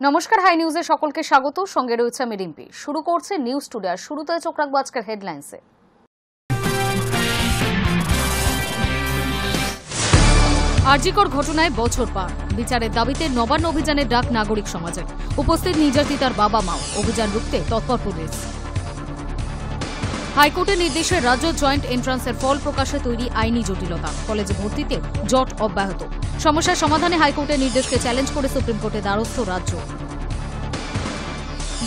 নমস্কার, হাই নিউজে সকলকে স্বাগত। সঙ্গে রয়েছে আমি রিম্পি। শুরু করছে নিউজ টুডে। আর শুরুতে চোখ রাখবো আজকের হেডলাইন্সে। আরজিকর ঘটনায় বছর পার, বিচারের দাবিতে নবান্ন অভিযানের ডাক নাগরিক সমাজের। উপস্থিত নির্যাতিতার বাবা মাও, অভিযান রুখতে তৎপর পুলিশ। হাইকোর্টের নির্দেশে রাজ্য জয়েন্ট এন্ট্রান্সের ফল প্রকাশে তৈরি আইনি জটিলতা, কলেজে ভর্তিতে জট অব্যাহত। সমস্যার সমাধানে হাইকোর্টের নির্দেশকে চ্যালেঞ্জ করে সুপ্রিম কোর্টে দ্বারস্থ রাজ্য।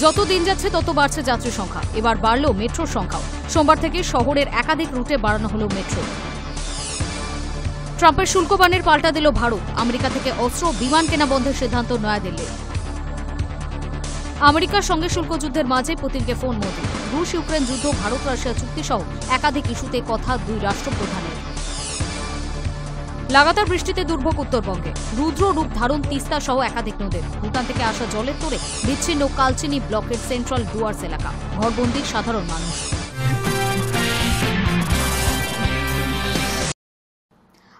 যত দিন যাচ্ছে তত বাড়ছে যাত্রী সংখ্যা, এবার বাড়ল মেট্রোর সংখ্যাও। সোমবার থেকে শহরের একাধিক রুটে বাড়ানো হল মেট্রো। ট্রাম্পের শুল্ক বানের পাল্টা দিল ভারত, আমেরিকা থেকে অস্ত্র বিমান কেনা বন্ধের সিদ্ধান্ত নয়াদিল্লির। আমেরিকার সঙ্গে শুল্ক যুদ্ধের মাঝে পুতিনকে ফোন মোদি। রুশ ইউক্রেন যুদ্ধ, ভারত রাশিয়া চুক্তি সহ একাধিক ইস্যুতে কথা দুই রাষ্ট্রপ্রধানের। লাগাতার বৃষ্টিতে দুর্ভোগ উত্তরবঙ্গে, রুদ্র রূপ ধারণ তিস্তা সহ একাধিক নদীর। ভুটান থেকে আসা জলের তোড়ে বিচ্ছিন্ন কালচিনি ব্লকের সেন্ট্রাল ডুয়ার্স এলাকা, ঘরবন্দি সাধারণ মানুষ।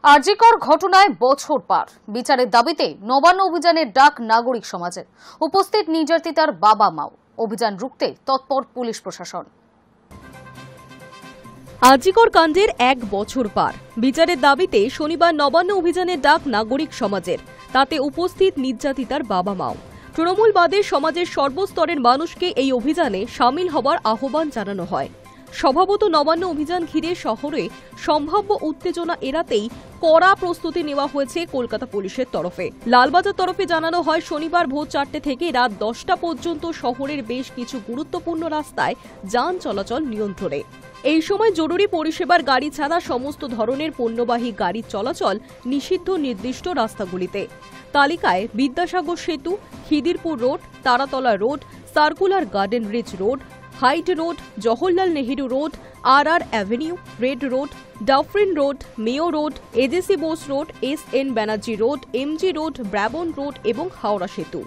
আরজিকর ঘটনায় বছর পার, বিচারের দাবিতে নবান্ন অভিযানের ডাক নাগরিক সমাজের। উপস্থিত নির্যাতিতার বাবা মাও, অভিযান রুখতে তৎপর পুলিশ প্রশাসন। আরজিকর কাণ্ডের এক বছর পার, বিচারের দাবিতে শনিবার নবান্ন অভিযানের ডাক নাগরিক সমাজের। তাতে উপস্থিত নির্যাতিতার বাবা মাও। তৃণমূল বাদে সমাজের সর্বস্তরের মানুষকে এই অভিযানে সামিল হবার আহ্বান জানানো হয়। স্বভাবত নবান্ন অভিযান ঘিরে শহরে সম্ভাব্য উত্তেজনা এড়াতেই কড়া প্রস্তুতি নেওয়া হয়েছে কলকাতা পুলিশের তরফে। লালবাজার তরফে জানানো হয়, শনিবার ভোর 4টে থেকে রাত 10টা পর্যন্ত শহরের বেশ কিছু গুরুত্বপূর্ণ রাস্তায় যান চলাচল নিয়ন্ত্রণে। এই সময় জরুরি পরিষেবার গাড়ি ছাড়া সমস্ত ধরনের পণ্যবাহী গাড়ি চলাচল নিষিদ্ধ নির্দিষ্ট রাস্তাগুলিতে। তালিকায় Vidyasagar Setu, Khidirpur road, Taratala road, Circular Garden Reach road, Hyde road, Jawaharlal Nehru road, আর avenue, Red road, Dufferin road, Mayo road, AJC Bose road, SN Banerjee road, MG road, Brabourne road এবং হাওড়া সেতু।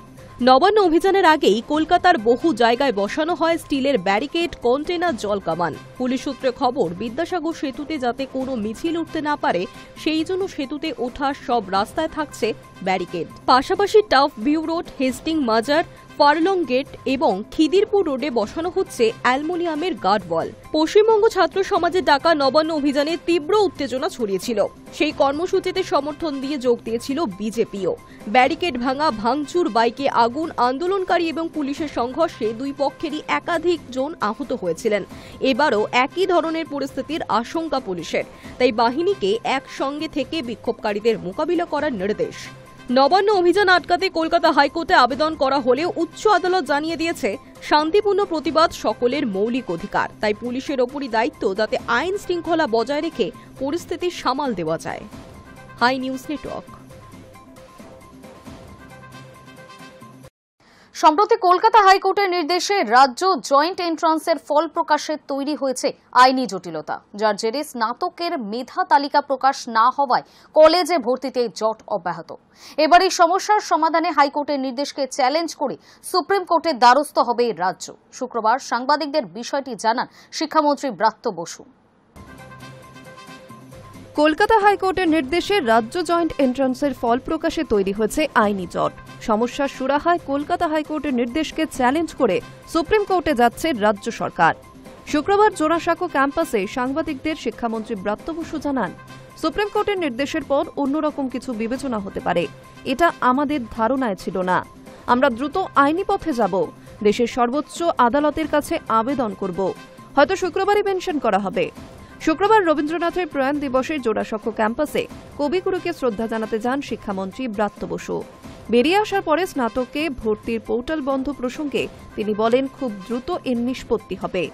নবান্ন অভিযানের আগেই কলকাতার বহু জায়গায় বসানো হয় স্টিলের ব্যারিকেড, কন্টেনার, জল কামান। পুলিশ সূত্রে খবর, বিদ্যাসাগর সেতুতে যাতে কোনো মিছিল উঠতে না পারে সেই জন্য সেতুতে ওঠার সব রাস্তায় থাকছে ব্যারিকেড। পাশাপাশি টাফ ভিউ রোড, হেস্টিং মাজার, ফারলং গেট এবং খিদিরপুর রোডে বসানো হচ্ছে অ্যালুমিনিয়ামের গার্ডওয়াল। পশ্চিমবঙ্গ ছাত্র সমাজের ডাকা নবান্ন অভিযানে তীব্র উত্তেজনা ছড়িয়েছিল। সেই কর্মসূচিতে সমর্থন দিয়ে যোগ দিয়েছিল বিজেপিও। ব্যারিকেড ভাঙা, ভাঙচুর, বাইকে আগুন, আন্দোলনকারী এবং পুলিশের সংঘর্ষে দুই পক্ষেরই একাধিক জন আহত হয়েছিলেন। এবারও একই ধরনের পরিস্থিতির আশঙ্কা পুলিশের, তাই বাহিনীকে একসঙ্গে থেকে বিক্ষোভকারীদের মোকাবিলা করার নির্দেশ। নবান্ন অভিযান আটকাতে কলকাতা হাইকোর্টে আবেদন করা হলেও উচ্চ আদালত জানিয়ে দিয়েছে, শান্তিপূর্ণ প্রতিবাদ সকলের মৌলিক অধিকার। তাই পুলিশের ওপরই দায়িত্ব যাতে আইন শৃঙ্খলা বজায় রেখে পরিস্থিতি সামাল দেওয়া যায়। Hi news network. সম্প্রতি কলকাতা হাইকোর্টের নির্দেশে রাজ্য জয়েন্ট এন্ট্রান্সের ফল প্রকাশে তৈরি হয়েছে আইনি জটিলতা, যার জেরে স্নাতকের মেধা তালিকা প্রকাশ না হওয়ায় কলেজে ভর্তিতে জট অব্যাহত। এবার এই সমস্যার সমাধানে হাইকোর্টের নির্দেশকে চ্যালেঞ্জ করে সুপ্রিম কোর্টের দ্বারস্থ হবে রাজ্য। শুক্রবার সাংবাদিকদের বিষয়টি জানান শিক্ষামন্ত্রী ব্রাত্য বসু। কলকাতা হাইকোর্টের নির্দেশে রাজ্য জয়েন্ট এন্ট্রান্সের ফল প্রকাশে তৈরি হয়েছে আইনি জট। সমস্যার সুরাহায় কলকাতা হাইকোর্টের নির্দেশকে চ্যালেঞ্জ করে সুপ্রিম কোর্টে যাচ্ছে রাজ্য সরকার। শুক্রবার জোড়াসাঁকো ক্যাম্পাসে সাংবাদিকদের শিক্ষামন্ত্রী ব্রাত্য বসু জানান, সুপ্রিম কোর্টের নির্দেশের পর অন্যরকম কিছু বিবেচনা হতে পারে, এটা আমাদের ধারণায় ছিল না। আমরা দ্রুত আইনি পথে যাব, দেশের সর্বোচ্চ আদালতের কাছে আবেদন করব, হয়তো শুক্রবারই মেনশন করা হবে। শুক্রবার রবীন্দ্রনাথের প্রয়াণ দিবসে জোড়াসাঁকো ক্যাম্পাসে কবিগুরুকে শ্রদ্ধা জানাতে যান শিক্ষামন্ত্রী ব্রাত্য বসু। বেরিয়ে আসার পরে স্নাতকে ভর্তির পোর্টাল বন্ধ প্রসঙ্গে তিনি বলেন, খুব দ্রুত এর নিষ্পত্তি হবে।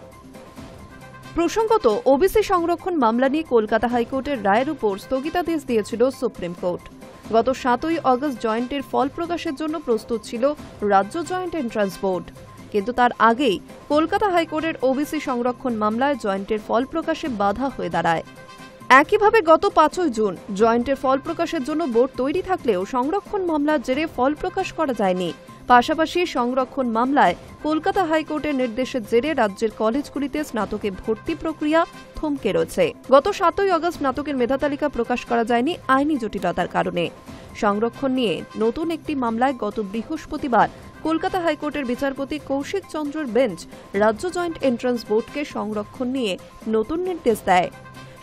প্রসঙ্গত, ওবিসি সংরক্ষণ মামলা নিয়ে কলকাতা হাইকোর্টের রায়ের উপর স্থগিতাদেশ দিয়েছিল সুপ্রিম কোর্ট। গত 7ই আগস্ট জয়েন্টের ফল প্রকাশের জন্য প্রস্তুত ছিল রাজ্য জয়েন্ট এন্ট্রান্স বোর্ড, কিন্তু তার আগেই কলকাতা হাইকোর্টের ওবিসি সংরক্ষণ মামলায় জয়েন্টের ফল প্রকাশে বাধা হয়ে দাঁড়ায়। একইভাবে গত 5ই জুন জয়েন্টের ফল প্রকাশের জন্য বোর্ড তৈরি থাকলেও সংরক্ষণ মামলার জেরে ফল প্রকাশ করা যায়নি। পাশাপাশি সংরক্ষণ মামলায় কলকাতা হাইকোর্টের নির্দেশের জেরে রাজ্যের কলেজগুলিতে স্নাতকে ভর্তি প্রক্রিয়া থমকে রয়েছে। গত 7ই আগস্ট স্নাতকের মেধা তালিকা প্রকাশ করা যায়নি আইনি জটিলতার কারণে। সংরক্ষণ নিয়ে নতুন একটি মামলায় গত বৃহস্পতিবার কলকাতা হাইকোর্টের বিচারপতি কৌশিক চন্দ্রের বেঞ্চ রাজ্য জয়েন্ট এন্ট্রান্স বোর্ডকে সংরক্ষণ নিয়ে নতুন নির্দেশ দেয়।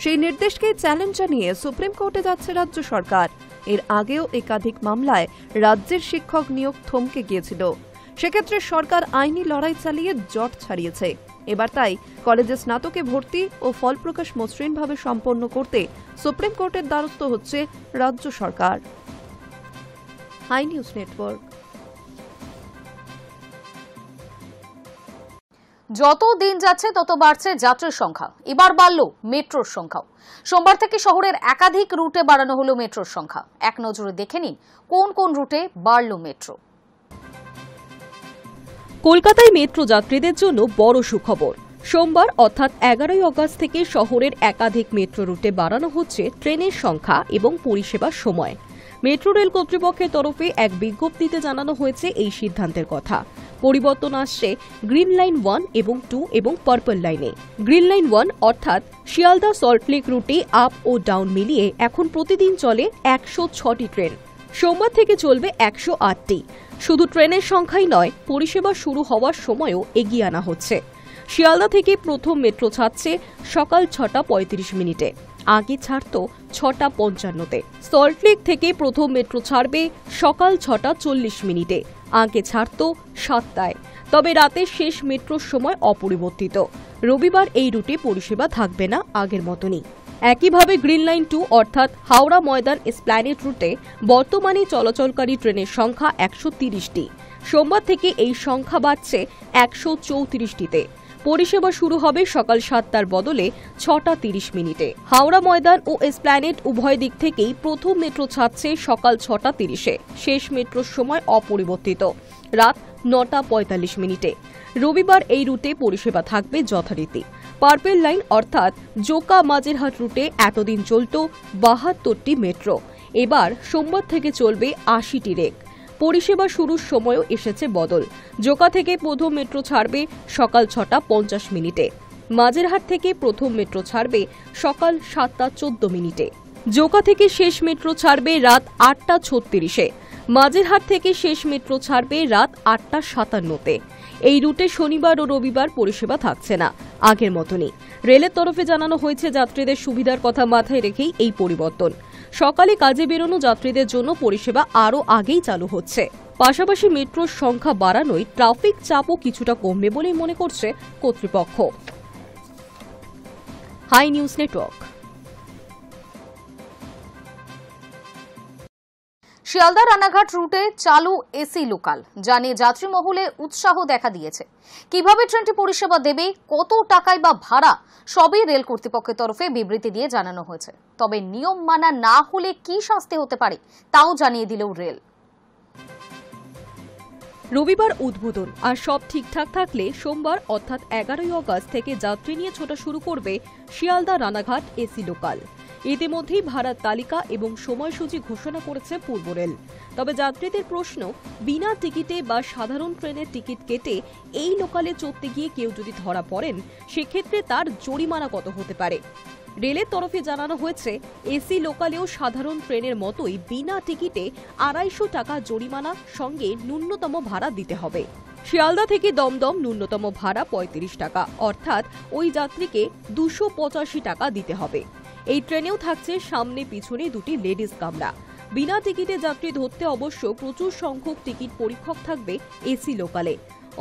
সেই নির্দেশকে চ্যালেঞ্জ জানিয়ে সুপ্রিম কোর্টে যাচ্ছে রাজ্য সরকার। এর আগেও একাধিক মামলায় রাজ্যের শিক্ষক নিয়োগ থমকে গিয়েছিল। সেক্ষেত্রে সরকার আইনি লড়াই চালিয়ে জট ছাড়িয়েছে। এবার তাই কলেজে স্নাতকে ভর্তি ও ফল প্রকাশ মসৃণভাবে সম্পন্ন করতে সুপ্রিম কোর্টের দ্বারস্থ হচ্ছে রাজ্য সরকার। High news network. যত দিন যাচ্ছে তত বাড়ছে যাত্রীর সংখ্যা, এবার বাড়ল মেট্রোর সংখ্যাও। সোমবার থেকে শহরের একাধিক রুটে বাড়ানো হলো মেট্রোর সংখ্যা। এক নজরে দেখে নিন কোন কোন রুটে বাড়ল মেট্রো। কলকাতায় মেট্রো যাত্রীদের জন্য বড় সুখবর। সোমবার অর্থাৎ 11 আগস্ট থেকে শহরের একাধিক মেট্রো রুটে বাড়ানো হচ্ছে ট্রেনের সংখ্যা এবং পরিষেবার সময়। মেট্রো রেল কর্তৃপক্ষের তরফে এক বিজ্ঞপ্তিতে জানানো হয়েছে এই সিদ্ধান্তের কথা। পরিবর্তন আসছে গ্রিন লাইন 1 এবং 2 এবং পার্পল লাইনে। গ্রিন লাইন 1 অর্থাৎ শিয়ালদা সল্টলেক রুটে আপ ও ডাউন মিলিয়ে এখন প্রতিদিন চলে 106টি ট্রেন। সোমবার থেকে চলবে 108টি। শুধু ট্রেনের সংখ্যাই নয়, পরিষেবা শুরু হওয়ার সময়ও এগিয়ে আনা হচ্ছে। শিয়ালদা থেকে প্রথম মেট্রো ছাড়ছে সকাল 6:35 মিনিটে, আগে ছাড়ত 6:55-তে। সল্টলেক থেকে প্রথম মেট্রো ছাড়বে সকাল 6:40 মিনিটে, আগে ছাড়ত 7টায়। তবে রাতের শেষ মেট্রোর সময় অপরিবর্তিত। রবিবার এই রুটে পরিষেবা থাকবে না আগের মতনই। একইভাবে গ্রিন লাইন 2 অর্থাৎ হাওড়া ময়দান এসপ্ল্যানেড রুটে বর্তমানে চলাচলকারী ট্রেনের সংখ্যা 130টি। সোমবার থেকে এই সংখ্যা বাড়ছে 134টিতে। পরিষেবা শুরু হবে সকাল 7টার বদলে 6:30 মিনিটে। হাওড়া ময়দান ও এসপ্ল্যানেড উভয় দিক থেকেই প্রথম মেট্রো ছাড়ছে সকাল 6:30-এ, শেষ মেট্রোর সময় অপরিবর্তিত, রাত 9:45 মিনিটে। রবিবার এই রুটে পরিষেবা থাকবে যথারীতি। পার্পল লাইন অর্থাৎ জোকা মাঝেরহাট রুটে এতদিন চলত 72টি মেট্রো, এবার সোমবার থেকে চলবে 80টি রেক। পরিষেবা শুরুর সময়ও এসেছে বদল। জোকা থেকে প্রথম মেট্রো ছাড়বে সকাল 6:50 মিনিটে। মাঝেরহাট থেকে প্রথম মেট্রো ছাড়বে সকাল 7:14 মিনিটে। জোকা থেকে শেষ মেট্রো ছাড়বে রাত 8:36-এ। মাঝেরহাট থেকে শেষ মেট্রো ছাড়বে রাত 8:57-তে। এই রুটে শনিবার ও রবিবার পরিষেবা থাকছে না, আগের মতনই। রেলের তরফে জানানো হয়েছে যাত্রীদের সুবিধার কথা মাথায় রেখেই এই পরিবর্তন। সকালে কাজে বেরোনো যাত্রীদের জন্য পরিষেবা আরও আগেই চালু হচ্ছে। পাশাপাশি মেট্রোর সংখ্যা বাড়ানোয় ট্রাফিক চাপও কিছুটা কমবে বলেই মনে করছে কর্তৃপক্ষ। Hi news network. Sealdah Ranaghat রুটে চালু এসি লোকাল, যা নিয়ে যাত্রী মহলে উৎসাহ দেখা দিয়েছে। কিভাবে ট্রেনটি পরিষেবা দেবে, কত টাকায় বা ভাড়া, সবই রেল কর্তৃপক্ষের তরফে বিবৃতি দিয়ে জানানো হয়েছে। তবে নিয়ম মানা না হলে কি শাস্তি হতে পারে তাও জানিয়ে দিল রেল। রবিবার উদ্বোধন আর সব ঠিকঠাক থাকলে সোমবার অর্থাৎ 11 আগস্ট থেকে যাত্রী নিয়ে ছোটা শুরু করবে শিয়ালদা রানাঘাট এসি লোকাল। ইতিমধ্যেই ভাড়ার তালিকা এবং সময়সূচি ঘোষণা করেছে পূর্ব রেল। তবে যাত্রীদের প্রশ্ন, বিনা টিকিটে বা সাধারণ ট্রেনের টিকিট কেটে এই লোকালে চড়তে গিয়ে কেউ যদি ধরা পড়েন, সেক্ষেত্রে তার জরিমানা কত হতে পারে। রেলের তরফে জানানো হয়েছে, এসি লোকালেও সাধারণ ট্রেনের মতোই বিনা টিকিটে 250 টাকা জরিমানা, সঙ্গে ন্যূনতম ভাড়া দিতে হবে। শিয়ালদা থেকে দমদম ন্যূনতম ভাড়া 35 টাকা, অর্থাৎ ওই যাত্রীকে 285 টাকা দিতে হবে। এই ট্রেনেও থাকছে সামনে পিছনে দুটি লেডিস কামরা। বিনা টিকিটে যাত্রী ধরতে অবশ্য প্রচুর সংখ্যক টিকিট পরীক্ষক থাকবে এসি লোকালে।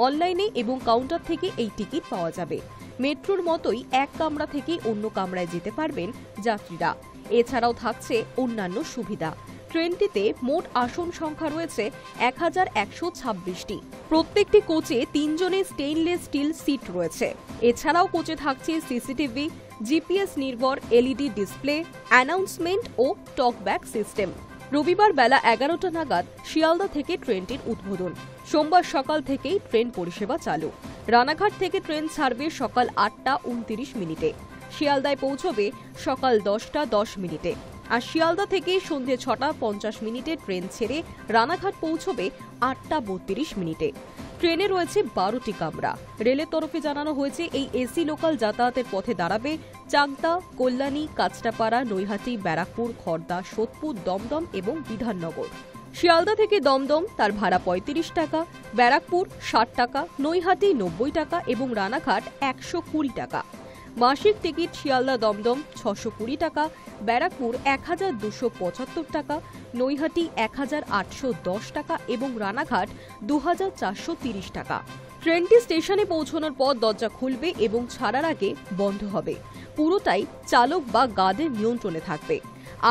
অনলাইনে এবং কাউন্টার থেকে এই টিকিট পাওয়া যাবে। মেট্রোর মতোই এক কামরা থেকে অন্য কামরায় যেতে পারবেন যাত্রীরা। এছাড়াও থাকছে অন্যান্য সুবিধা। ট্রেনটিতে মোট আসন সংখ্যা রয়েছে 1126টি। প্রত্যেকটি কোচে 3 জনের স্টেইনলেস স্টিল সিট রয়েছে। এছাড়াও কোচে থাকছে সিসিটিভি, জিপিএস নির্ভর এলইডি ডিসপ্লে, অ্যানাউন্সমেন্ট ও টকব্যাক সিস্টেম। রবিবার বেলা 11টা নাগাদ শিয়ালদা থেকে ট্রেনটির উদ্বোধন। সোমবার সকাল থেকেই ট্রেন পরিষেবা চালু। রানাঘাট থেকে ট্রেন ছাড়বে সকাল 8:29 মিনিটে। শিয়ালদায় পৌঁছবে সকাল 10:10 মিনিটে। আর শিয়ালদা থেকে সন্ধ্যে 6:50 মিনিটে ট্রেন ছেড়ে রানাঘাট পৌঁছবে 8:32 মিনিটে। ট্রেনে রয়েছে 12টি কামরা। রেলের তরফে জানানো হয়েছে, এই এসি লোকাল যাতায়াতের পথে দাঁড়াবে চাকদা, কল্যাণী, কাঁচরাপাড়া, নৈহাটি, ব্যারাকপুর, খড়দা, সোদপুর, দমদম এবং বিধাননগর। শিয়ালদা থেকে দমদম তার ভাড়া ৩৫ টাকা, ব্যারাকপুর ৬০ টাকা, নৈহাটি ৯০ টাকা এবং রানাঘাট ১২০ টাকা। মাসিক টিকিট শিয়ালদা দমদম ৬২০ টাকা, ব্যারাকপুর ১,২৭৫ টাকা, নৈহাটি ১,৮১০ টাকা এবং রানাঘাট ২,৪৩০ টাকা। ট্রেনটি স্টেশনে পৌঁছানোর পর দরজা খুলবে এবং ছাড়ার আগে বন্ধ হবে। পুরোটাই চালক বা গার্ডের নিয়ন্ত্রণে থাকবে।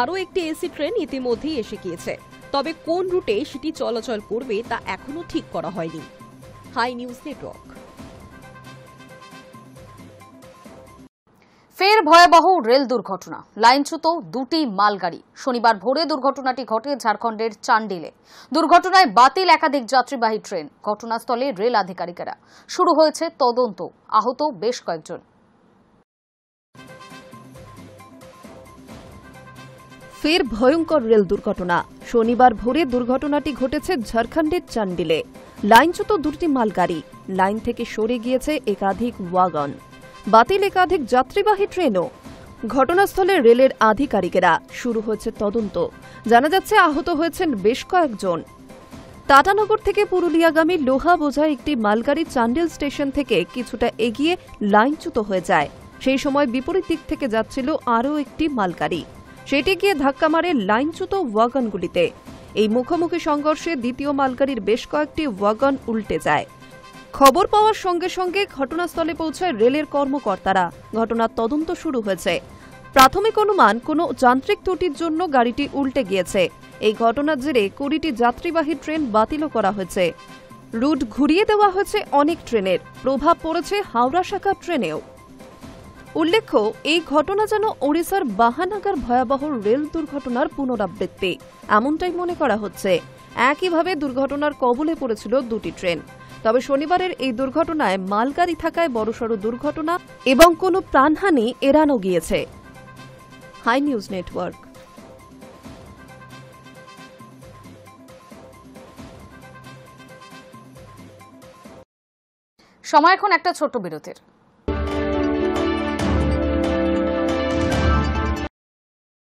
আরও একটি এসি ট্রেন ইতিমধ্যেই এসে গিয়েছে, তবে কোন রুটে সেটি চলাচল করবে তা এখনো ঠিক করা হয়নি। Hi news network. ফের ভয়াবহ রেল দুর্ঘটনা, লাইনচ্যুত দুটি মালগাড়ি। শনিবার ভোরে দুর্ঘটনাটি ঘটে ঝাড়খণ্ডের চান্ডিলে। দুর্ঘটনায় বাতিল একাধিক যাত্রীবাহী ট্রেন। ঘটনাস্থলে রেল আধিকারিকেরা। শুরু হয়েছে তদন্ত। আহত বেশ কয়েকজন। ফের ভয়ঙ্কর রেল দুর্ঘটনা। শনিবার ভোরে দুর্ঘটনাটি ঘটেছে ঝাড়খণ্ডের চান্ডিলে। লাইনচ্যুত দুটি মালগাড়ি, লাইন থেকে সরে গিয়েছে একাধিক ওয়াগন, বাতিল একাধিক যাত্রীবাহী ট্রেনও। ঘটনাস্থলে রেলের আধিকারিকেরা। শুরু হয়েছে তদন্ত। জানা যাচ্ছে আহত হয়েছেন বেশ কয়েকজন। টাটানগর থেকে পুরুলিয়াগামী লোহা বোঝাই একটি মালগাড়ি চান্ডিল স্টেশন থেকে কিছুটা এগিয়ে লাইনচ্যুত হয়ে যায়। সেই সময় বিপরীত দিক থেকে যাচ্ছিল আরও একটি মালগাড়ি। সেটি গিয়ে ধাক্কা মারে লাইনচ্যুত ওয়াগনগুলিতে। এই মুখোমুখি সংঘর্ষে দ্বিতীয় মালগাড়ির বেশ কয়েকটি ওয়াগন উল্টে যায়। খবর পাওয়ার সঙ্গে সঙ্গে ঘটনাস্থলে পৌঁছায় রেলের কর্মকর্তারা। ঘটনার তদন্ত শুরু হয়েছে। প্রাথমিক অনুমান কোনো যান্ত্রিক ত্রুটির জন্য গাড়িটি উল্টে গিয়েছে। এই ঘটনার জেরে ২০টি যাত্রীবাহী ট্রেন বাতিলও করা হয়েছে। রুট ঘুরিয়ে দেওয়া হয়েছে অনেক ট্রেনের। প্রভাব পড়েছে হাওড়া শাখা ট্রেনেও। উল্লেখ্য, এই ঘটনা যেন ওড়িশার বাহানাগার ভয়াবহ রেল দুর্ঘটনার পুনরাবৃত্তি, এমনটাই মনে করা হচ্ছে। একইভাবে দুর্ঘটনার কবলে পড়েছিল দুটি ট্রেন। তবে শনিবারের এই দুর্ঘটনায় মালগাড়ি থাকায় বড়সড় দুর্ঘটনা এবং কোনো প্রাণহানি এড়ানো গিয়েছে। Hi news network. সময় এখন একটা ছোট্ট বিরতির।